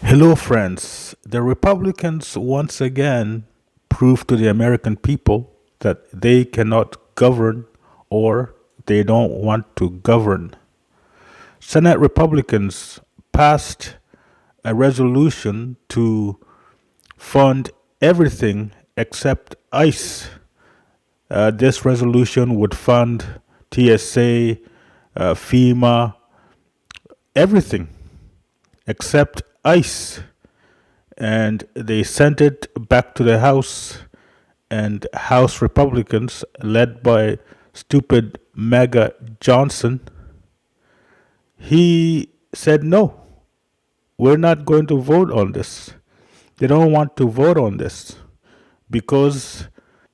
Hello, friends. The Republicans once again proved to the American people that they cannot govern or they don't want to govern. Senate Republicans passed a resolution to fund everything except ICE. This resolution would fund TSA, FEMA, everything except ICE. And they sent it back to the House, and House Republicans, led by stupid MAGA Johnson, he said, no, we're not going to vote on this. They don't want to vote on this because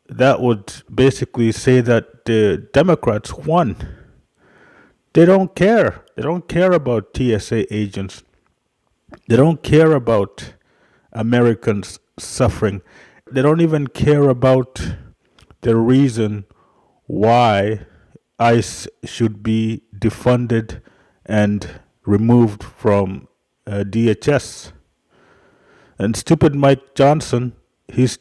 that would basically say that the Democrats won. They don't care. They don't care about TSA agents. They don't care about Americans suffering. They don't even care about the reason why ICE should be defunded and removed from DHS. And stupid Mike Johnson, he's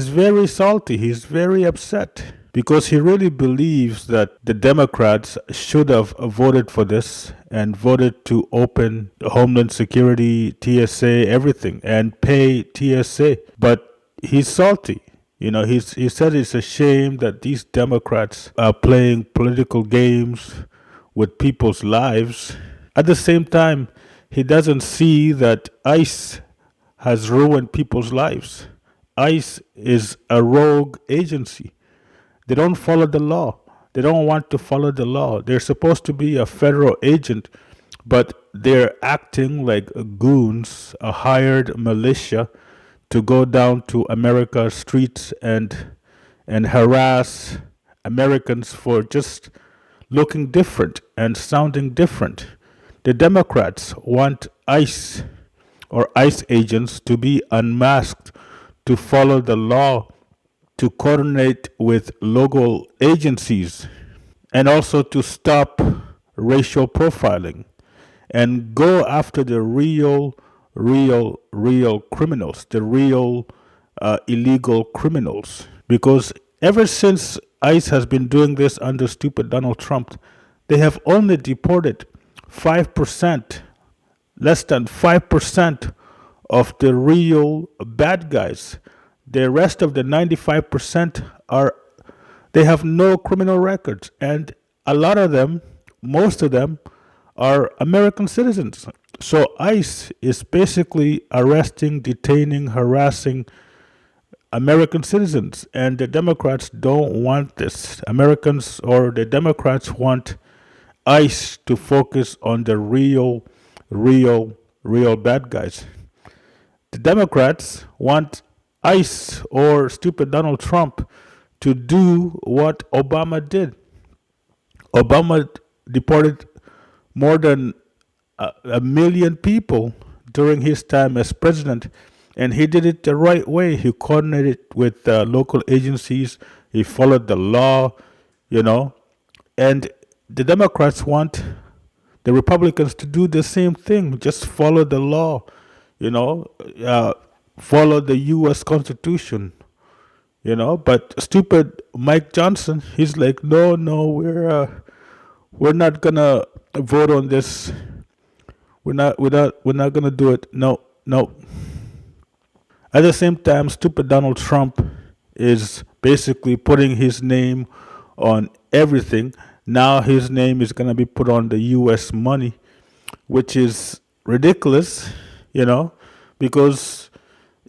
very salty. He's very upset because he really believes that the Democrats should have voted for this and voted to open Homeland Security, TSA, everything, and pay TSA. But he's salty. He said it's a shame that these Democrats are playing political games with people's lives. At the same time, he doesn't see that ICE has ruined people's lives. ICE is a rogue agency. They don't follow the law. They don't want to follow the law. They're supposed to be a federal agent, but they're acting like goons, a hired militia to go down to America's streets and harass Americans for just looking different and sounding different. The Democrats want ICE or ICE agents to be unmasked, to follow the law, to coordinate with local agencies, and also to stop racial profiling and go after the real criminals, the real illegal criminals. Because ever since ICE has been doing this under stupid Donald Trump, they have only deported 5%, less than 5% of the real bad guys. The rest of the 95% they have no criminal records, and a lot of them, most of them, are American citizens. So ICE is basically arresting, detaining, harassing American citizens, and the Democrats don't want this. Americans or the Democrats want ICE to focus on the real bad guys. The Democrats want ICE or stupid Donald Trump to do what Obama did. Obama deported more than a million people during his time as president, and he did it the right way. He coordinated with local agencies. He followed the law, and the Democrats want the Republicans to do the same thing. Just follow the law, follow the U.S. Constitution, But stupid Mike Johnson, he's like, no, we're not gonna vote on this. We're not gonna do it. No, no. At the same time, stupid Donald Trump is basically putting his name on everything. Now his name is gonna be put on the U.S. money, which is ridiculous, because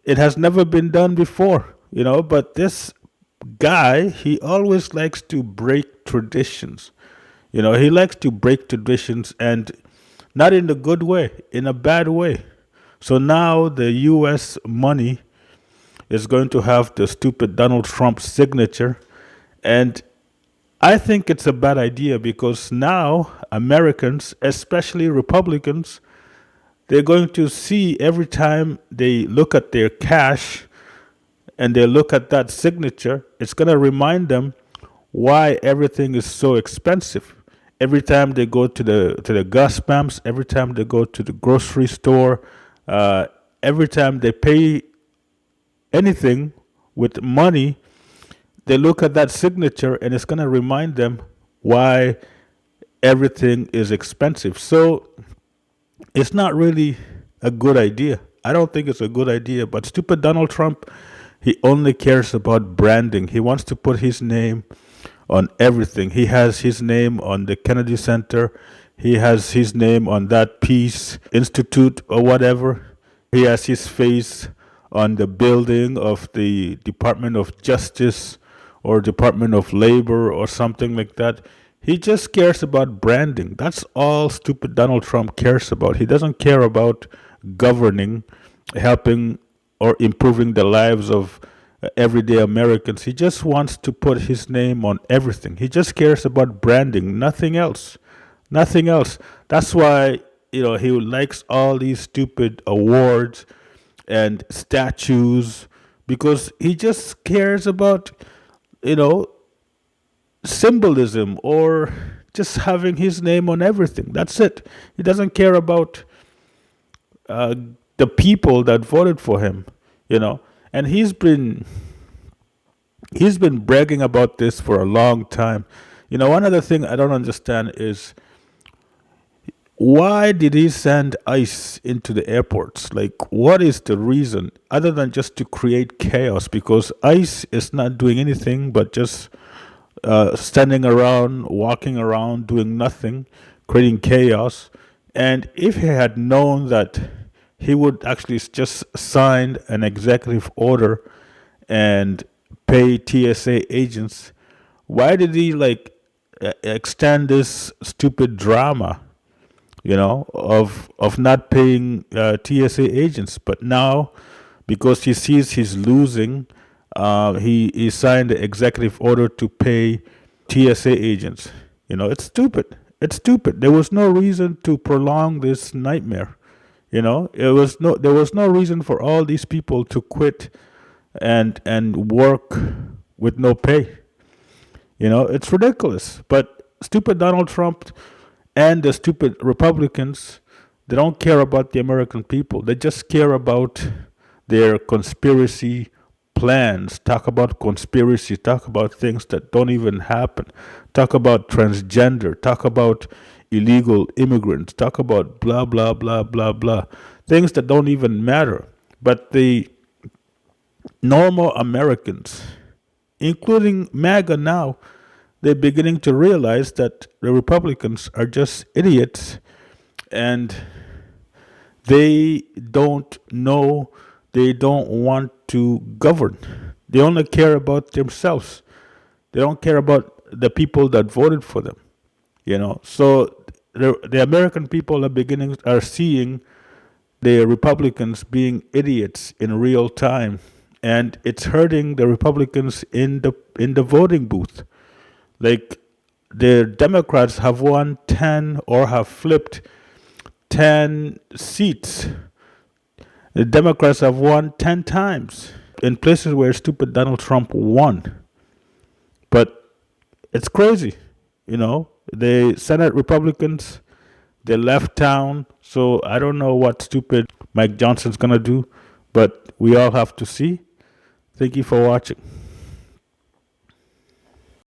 it has never been done before, But this guy, he always likes to break traditions. He likes to break traditions, and not in a good way, in a bad way. So now the U.S. money is going to have the stupid Donald Trump signature. And I think it's a bad idea because now Americans, especially Republicans, they're going to see every time they look at their cash and they look at that signature, it's going to remind them why everything is so expensive. Every time they go to the gas pumps, every time they go to the grocery store, Uh, every time they pay anything with money, they look at that signature and it's going to remind them why everything is expensive. So it's not really a good idea. I don't think it's a good idea. But stupid Donald Trump, he only cares about branding. He wants to put his name on everything. He has his name on the Kennedy Center. He has his name on that Peace Institute or whatever. He has his face on the building of the Department of Justice or Department of Labor or something like that. He just cares about branding. That's all stupid Donald Trump cares about. He doesn't care about governing, helping, or improving the lives of everyday Americans. He just wants to put his name on everything. He just cares about branding, nothing else. Nothing else. That's why, he likes all these stupid awards and statues because he just cares about, you know, symbolism or just having his name on everything. That's it. He doesn't care about uh, the people that voted for him, you know. And he's been bragging about this for a long time. One other thing I don't understand is why did he send ICE into the airports? Like, what is the reason other than just to create chaos? Because ICE is not doing anything but just standing around, walking around, doing nothing, creating chaos. And if he had known that he would actually just sign an executive order and pay TSA agents, why did he extend this stupid drama, of not paying TSA agents? But now, because he sees he's losing, he signed the executive order to pay TSA agents. It's stupid. It's stupid. There was no reason to prolong this nightmare. There was no reason for all these people to quit and work with no pay. It's ridiculous. But stupid Donald Trump and the stupid Republicans, they don't care about the American people. They just care about their conspiracy plans. Talk about conspiracy, talk about things that don't even happen. Talk about transgender, talk about illegal immigrants, talk about blah, blah, blah, blah, blah. Things that don't even matter. But the normal Americans, including MAGA now, they're beginning to realize that the Republicans are just idiots and they don't know, they don't want to govern. They only care about themselves. They don't care about the people that voted for them. So the American people are seeing the Republicans being idiots in real time, and it's hurting the Republicans in the voting booth. Like, the Democrats have won 10 or have flipped 10 seats. The Democrats have won 10 times in places where stupid Donald Trump won. But it's crazy, The Senate Republicans, they left town. So I don't know what stupid Mike Johnson's going to do, but we all have to see. Thank you for watching.